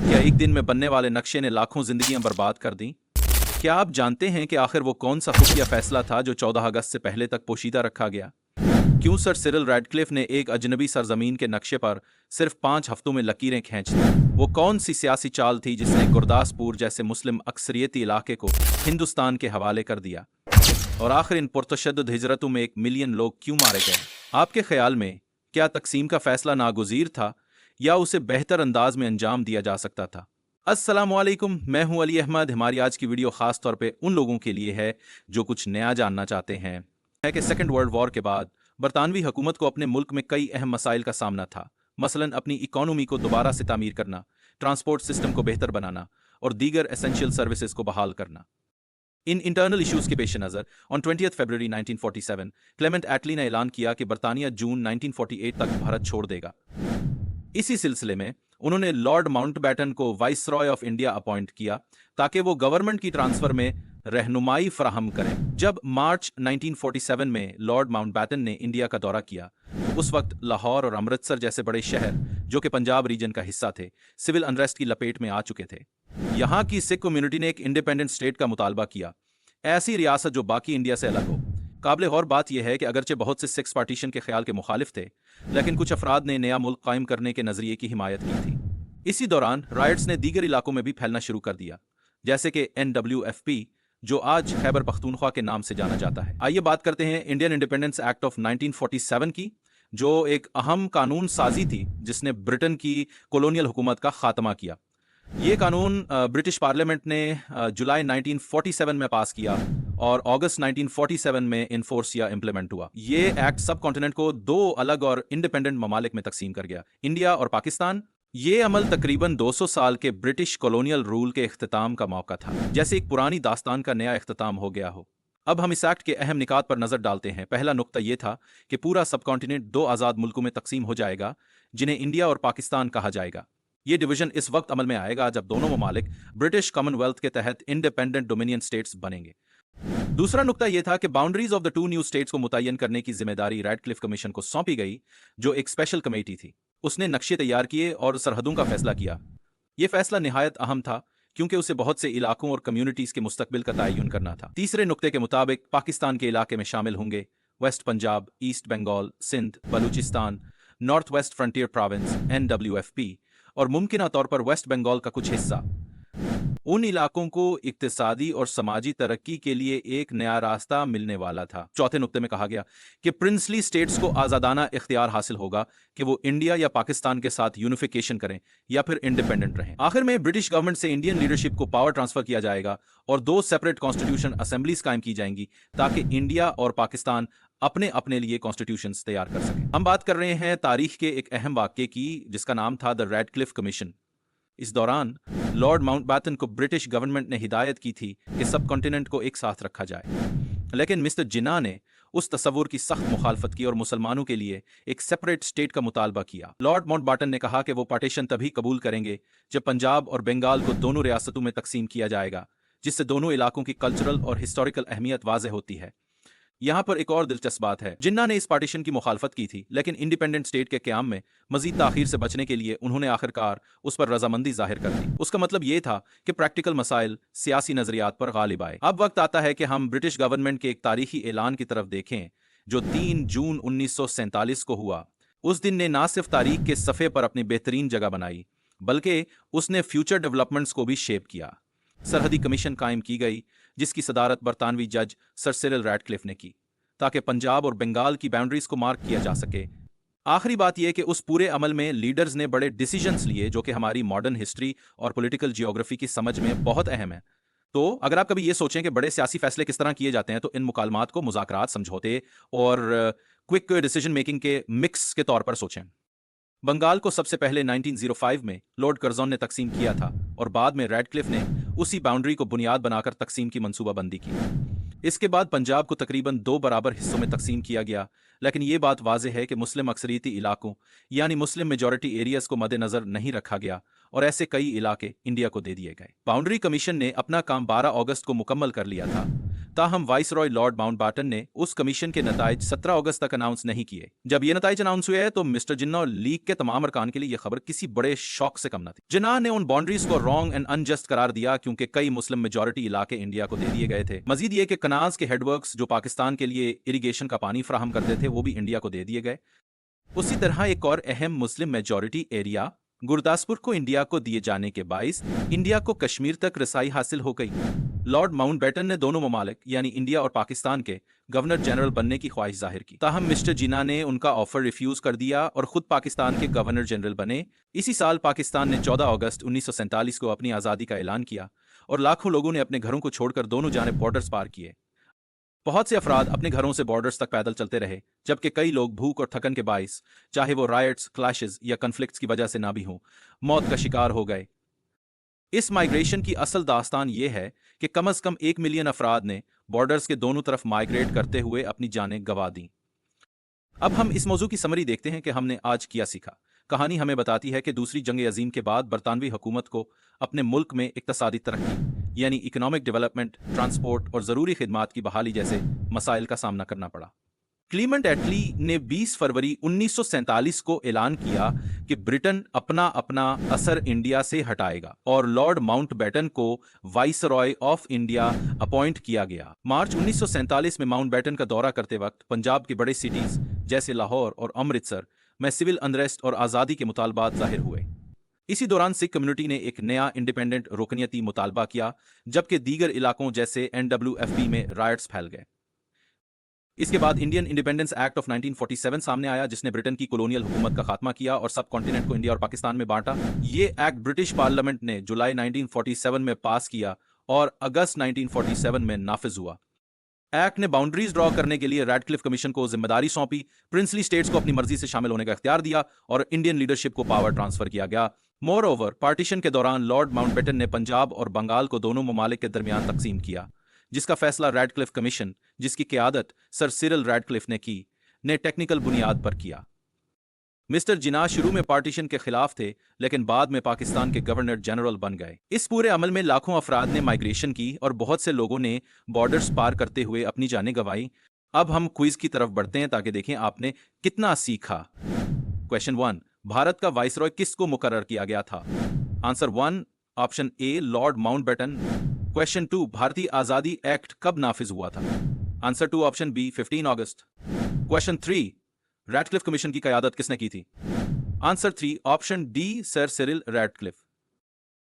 क्या एक दिन में बनने वाले नक्शे ने लाखों जिंदगियां बर्बाद कर दी? क्या आप जानते हैं कि आखिर वो कौन सा खुफिया फैसला था जो 14 अगस्त से पहले तक पोशीदा रखा गया? क्यों सर सिरिल रैडक्लिफ ने एक अजनबी सरजमीन के नक्शे पर सिर्फ 5 हफ्तों में लकीरें खींच दी? वो कौन सी सियासी चाल थी जिसने गुरदासपुर जैसे मुस्लिम अक्सरियती इलाके को हिंदुस्तान के हवाले कर दिया? और आखिर इन पुरतशद्दुद हिजरतों में 1 मिलियन लोग क्यों मारे गए? आपके ख्याल में क्या तकसीम का फैसला नागुज़ीर था या उसे बेहतर अंदाज में अंजाम दिया जा सकता था? अस्सलामुअलैकुम, मैं हूं अली अहमद। हमारी आज की वीडियो खास तौर पे उन लोगों के लिए है जो कुछ नया जानना चाहते हैं। है कि सेकेंड वर्ल्ड वॉर के बाद बरतानवी हुकूमत को अपने मुल्क में कई अहम मसाइल का सामना था। मसलन अपनी इकॉनमी को दोबारा से तामीर करना, ट्रांसपोर्ट सिस्टम को बेहतर बनाना और दीगर एसेंशियल सर्विसेज को बहाल करना। इन इंटरनल इश्यूज के पेश नज़र ऑन 20 फरवरी 1947 क्लेमेंट एटली ने ऐलान किया कि बरतानिया जून 1948 तक भारत छोड़ देगा। इसी सिलसिले में उन्होंने लॉर्ड माउंटबैटन को वाइसरॉय ऑफ इंडिया अपॉइंट किया ताकि वो गवर्नमेंट की ट्रांसफर में रहनुमाई फराहम करें। जब मार्च 1947 में लॉर्ड माउंटबैटन ने इंडिया का दौरा किया तो उस वक्त लाहौर और अमृतसर जैसे बड़े शहर जो कि पंजाब रीजन का हिस्सा थे, सिविल अनरेस्ट की लपेट में आ चुके थे। यहाँ की सिख कम्युनिटी ने एक इंडिपेंडेंट स्टेट का मुतालबा किया, ऐसी रियासत जो बाकी इंडिया से अलग हो। काबिल गौर बात यह है कि अगरचे बहुत से सिक्स पार्टीशन के ख्याल के मुखालिफ थे, लेकिन कुछ अफराद ने नया मुल्क कायम करने के नजरिए की हिमायत की थी। इसी दौरान राइट्स ने दीगर इलाकों में भी फैलना शुरू कर दिया, जैसे कि NWFP, जो आज खैबर पख्तूनख्वा के नाम से जाना जाता है। आइए बात करते हैं इंडियन इंडिपेंडेंस एक्ट ऑफ 1947 की, जो एक अहम कानून साजी थी जिसने ब्रिटेन की कॉलोनियल हुकूमत का खात्मा किया। ये कानून ब्रिटिश पार्लियामेंट ने जुलाई 1947 में पास किया और अगस्त 1947 में इन्फोर्स या इम्प्लीमेंट हुआ। ये एक्ट सब कॉन्टिनेंट को 2 अलग और इंडिपेंडेंट ममालिक में तकसीम कर गया, इंडिया और पाकिस्तान। ये अमल तकरीबन 200 साल के ब्रिटिश कॉलोनियल रूल के इख्तिताम का मौका था, जैसे एक पुरानी दास्तान का नया इख्तिताम हो गया हो। अब हम इस एक्ट के अहम निकात पर नजर डालते हैं। पहला नुक्ता यह था कि पूरा सब कॉन्टिनेंट 2 आज़ाद मुल्कों में तकसीम हो जाएगा, जिन्हें इंडिया और पाकिस्तान कहा जाएगा। ये डिवीजन इस वक्त अमल में आएगा जब दोनों ममालिक ब्रिटिश कॉमनवेल्थ के तहत इंडिपेंडेंट डोमिनियन स्टेट्स बनेंगे। दूसरा नुक्ता यह था कि boundaries of the 2 new states को मुतय्यन करने की जिम्मेदारी रैडक्लिफ कमीशन को सौंपी गई, जो एक स्पेशल कमेटी थी। उसने नक्शे तैयार किए और सरहदों का फैसला किया। यह फैसला निहायत अहम था क्योंकि उसे बहुत से इलाकों और कम्युनिटीज के मुस्तकबिल का तयन करना था। तीसरे नुक्ते के मुताबिक पाकिस्तान के इलाके में शामिल होंगे west Punjab, east Bengal, Sindh, Balochistan, north west frontier province NWFP और मुमकिन तौर पर वेस्ट बंगाल का कुछ हिस्सा। उन इलाकों को इक्तिसादी और समाजी तरक्की के लिए एक नया रास्ता मिलने वाला था। चौथे नुक्ते में कहा गया कि प्रिंसली स्टेट्स को आज़ादाना इख्तियार हासिल होगा कि वो इंडिया या पाकिस्तान के साथ यूनिफिकेशन करें या फिर इंडिपेंडेंट रहें। आखिर में ब्रिटिश गवर्नमेंट से इंडियन लीडरशिप को पावर ट्रांसफर किया जाएगा और 2 सेपरेट कॉन्स्टिट्यूशन असेंबलीज कायम की जाएंगी ताकि इंडिया और पाकिस्तान अपने अपने लिए कॉन्स्टिट्यूशंस तैयार कर सकें। हम बात कर रहे हैं तारीख के एक अहम वाक़ये की जिसका नाम था द रैडक्लिफ कमीशन। इस दौरान लॉर्ड माउंटबैटन को ब्रिटिश गवर्नमेंट ने हिदायत की थी कि सब कॉन्टिनेंट को एक साथ रखा जाए, लेकिन मिस्टर जिन्ना ने उस तस्वुर की सख्त मुखालफत की और मुसलमानों के लिए एक सेपरेट स्टेट का मुतालबा किया। लॉर्ड माउंटबैटन ने कहा कि वो पार्टीशन तभी कबूल करेंगे जब पंजाब और बंगाल को दोनों रियासतों में तकसीम किया जाएगा, जिससे दोनों इलाकों की कल्चरल और हिस्टोरिकल अहमियत वाज़ेह होती है। यहाँ पर एक और दिलचस्प बात है, जिन्ना ने इस पार्टीशन की मुखालफत की थी, लेकिन इंडिपेंडेंट स्टेट के क़याम में मजीद ताखीर से बचने के लिए उन्होंने आखिरकार उस पर रजामंदी जाहिर कर दी। उसका मतलब ये था कि प्रैक्टिकल मसाइल सियासी नजरियात पर गालिब आए। अब वक्त आता है कि हम ब्रिटिश गवर्नमेंट के एक तारीखी ऐलान की तरफ देखें जो 3 जून 1947 को हुआ। उस दिन ने ना सिर्फ तारीख के सफ़े पर अपनी बेहतरीन जगह बनाई, बल्कि उसने फ्यूचर डेवलपमेंट्स को भी शेप किया। सरहदी कमीशन कायम की गई जिसकी सदारत बरतानवी जज सर सिरिल रैडक्लिफ ने की, ताकि पंजाब और बंगाल की बाउंड्रीज को मार्क किया जा सके। आखिरी बात यह कि उस पूरे अमल में लीडर्स ने बड़े डिसीजंस लिए जो कि हमारी मॉडर्न हिस्ट्री और पॉलिटिकल जियोग्राफी की समझ में बहुत अहम है। तो अगर आप कभी ये सोचें कि बड़े सियासी फैसले किस तरह किए जाते हैं, तो इन मुकालमात को मुज़ाकरात, समझौते और क्विक डिसीजन मेकिंग के मिक्स के तौर पर सोचें। बंगाल को सबसे पहले 1905 में लॉर्ड कर्जन ने तकसीम किया था और बाद में रैडक्लिफ ने उसी बाउंड्री को बुनियाद बनाकर तकसीम की मंसूबाबंदी की। इसके बाद पंजाब को तकरीबन 2 बराबर हिस्सों में तकसीम किया गया, लेकिन ये बात वाज़ेह है कि मुस्लिम अक्सरियती इलाकों यानी मुस्लिम मेजॉरिटी एरियाज को मद्देनजर नहीं रखा गया और ऐसे कई इलाके इंडिया को दे दिए गए। बाउंड्री कमीशन ने अपना काम 12 अगस्त को मुकम्मल कर लिया था। ताहम वाइसरॉय लॉर्ड माउंटबेटन ने उस कमीशन के नताइज 17 अगस्त तक अनाउंस नहीं किए। जब ये नताइज अनाउंस हुए तो मिस्टर जिन्ना और लीग के तमाम अरकान के लिए यह खबर किसी बड़े शौक से कम न थी। जिन्ना ने उन बाउंड्रीज को रॉन्ग एंड अनजस्ट करार दिया क्योंकि कई मुस्लिम मेजॉरिटी इलाके इंडिया को दे दिए गए थे। मजीद ये कि कनाज के हेडवर्क्स जो पाकिस्तान के लिए इरिगेशन का पानी फराहम करते थे वो भी इंडिया को दे दिए गए। उसी तरह एक और अहम मुस्लिम मेजॉरिटी एरिया गुरदासपुर को इंडिया को दिए जाने के बाइस इंडिया को कश्मीर तक रसाई हासिल हो गई। लॉर्ड माउंटबेटन ने दोनों ममालिक यानी इंडिया और पाकिस्तान के गवर्नर जनरल बनने की ख्वाहिश जाहिर की। ताहम मिस्टर जिन्ना ने उनका ऑफर रिफ्यूज कर दिया और खुद पाकिस्तान के गवर्नर जनरल बने। इसी साल पाकिस्तान ने 14 अगस्त 1947 को अपनी आज़ादी का ऐलान किया और लाखों लोगों ने अपने घरों को छोड़कर दोनों जानिब बॉर्डर्स पार किए। बहुत से अफराद अपने घरों से बॉर्डर्स तक पैदल चलते रहे, जबकि कई लोग भूख और थकन के बाइस, चाहे वो रायट्स, क्लैशेस या कन्फ्लिक्ट्स की वजह से ना भी हों, मौत का शिकार हो गए। इस माइग्रेशन की असल दास्तान ये है कि कम से कम 1 मिलियन अफराद ने बॉर्डर्स के दोनों तरफ माइग्रेट करते हुए अपनी जानें गंवा दी। अब हम इस मौजू की समरी देखते हैं कि हमने आज क्या सीखा। कहानी हमें बताती है कि दूसरी जंग अजीम के बाद बरतानवी हुकूमत को अपने मुल्क में इक्तसादी तरक्की यानी इकोनॉमिक डेवलपमेंट, ट्रांसपोर्ट और ज़रूरी खिदमात की बहाली जैसे मसाइल का सामना करना पड़ा। क्लीमेंट एटली ने 20 फरवरी 1947 को ऐलान किया कि ब्रिटेन अपना असर इंडिया से हटाएगा और लॉर्ड माउंटबेटन को वाइसरॉय ऑफ इंडिया अपॉइंट किया गया। मार्च 1947 में माउंटबेटन का दौरा करते वक्त पंजाब के बड़े सिटीज जैसे लाहौर और अमृतसर में सिविल अनरेस्ट और आज़ादी के मुतालबात जाहिर हुए। इसी दौरान सिख कम्युनिटी ने एक नया इंडिपेंडेंट रुकनियती मुतालबा किया, जबकि दीगर इलाकों जैसे NWFP में रायट्स फैल गए। इसके बाद इंडियन इंडिपेंडेंस एक्ट ऑफ 1947 सामने आया, जिसने ब्रिटेन की कॉलोनियल हुकूमत का खात्मा किया और सब कॉन्टिनेंट को इंडिया और पाकिस्तान में बांटा। ये एक्ट ब्रिटिश पार्लियामेंट ने जुलाई 1947 में पास किया और अगस्त 1947 में नाफिज हुआ। एक्ट ने बाउंड्रीज ड्रॉ करने के लिए रैडक्लिफ कमीशन को जिम्मेदारी सौंपी, प्रिंसली स्टेट्स को अपनी मर्जी से शामिल होने का इख्तियार दिया और इंडियन लीडरशिप को पावर ट्रांसफर किया गया। मोर ओवर, पार्टीशन के दौरान लॉर्ड माउंटबेटन ने पंजाब और बंगाल को दोनों ममालिक के दरमियान तकसीम किया, जिसका फैसला रैडक्लिफ कमीशन, जिसकी क़यादत सर सिरिल रैडक्लिफ ने की, ने टेक्निकल बुनियाद पर किया। मिस्टर जिन्ना शुरू में पार्टीशन के खिलाफ थे, लेकिन बाद में पाकिस्तान के गवर्नर जनरल बन गए। इस पूरे अमल में लाखों अफराद ने माइग्रेशन की और बहुत से लोगों ने बॉर्डर्स पार करते हुए अपनी जानें गंवाई। अब हम क्विज की तरफ बढ़ते हैं ताकि देखें आपने कितना सीखा। क्वेश्चन 1, भारत का वाइसरॉय किसको मुकर्रर किया गया था? Answer 1 option A Lord Mountbatten. Question 2, भारतीय आज़ादी एक्ट कब नाफिज हुआ था? आंसर 2 ऑप्शन बी 15 अगस्त। क्वेश्चन 3, रैडक्लिफ कमीशन की क़यादत किसने की थी? Answer 3 option D sir Cyril Radcliffe.